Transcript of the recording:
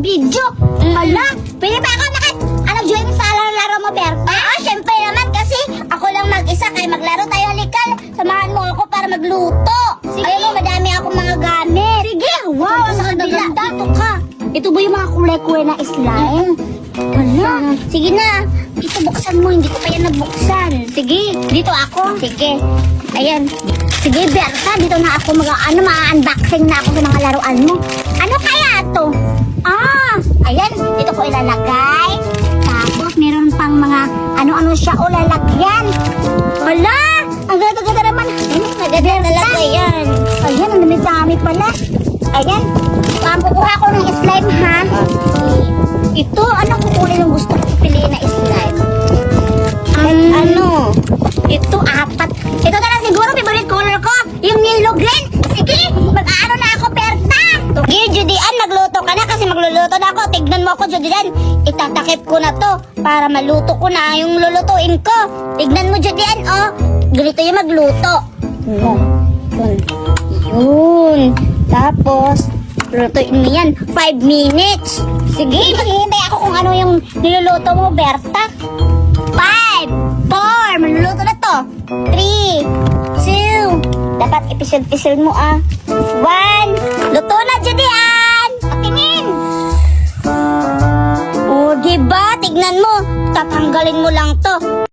video. Hala, pwede ba ako join sa laro mo, Berta? Oo, syempre naman kasi ako lang mag-isa kaya maglaro tayo. Halikal, samahan mo ako para magluto. Sige. Ayun mo, madami akong mga gamit. Sige, wow, ang ganda. Ito ka. Ito ba yung mga kulay-kulay na slime? Wala. Sige na, ito buksan mo, hindi ko pa yan nabuksan. Sige, dito ako. Sige, ayan. Sige, Berta, dito na ako ma-unboxing na ako sa mga laruan mo. Ano kaya to? Ayan, dito ko ilalagay. Tapos, meron pang mga ano-ano siya o lalagyan. Hala, ang ganda-ganda naman. Maganda talaga yan. Ayan, ang dami-dami pala. Ayan, kukuha ko ng slime, ha? Ito, anong kukunin yung gusto ko piliin na slime? Ito, 4. Ito na lang siguro, favorite color ko. Yung yellow green. Sige, mag-aano na ako, Berta. Sige, Judian, magluto ka na kasi magluluto na ako. Tignan mo ako, Judian. Itatakip ko na to para maluto ko na yung lulutuin ko. Tignan mo, Judian, oh. Ganito yung magluto. Yun. Tapos, lutuin mo yan. 5 minutes. Sige, maghihintay ako kung ano yung niluluto mo, Berta. 5, 4, maluluto na to. 3, 2, dapat ipisil-pisil mo 1, luto na, Judian. Patingin. O, diba? Tignan mo, tatanggalin mo lang to.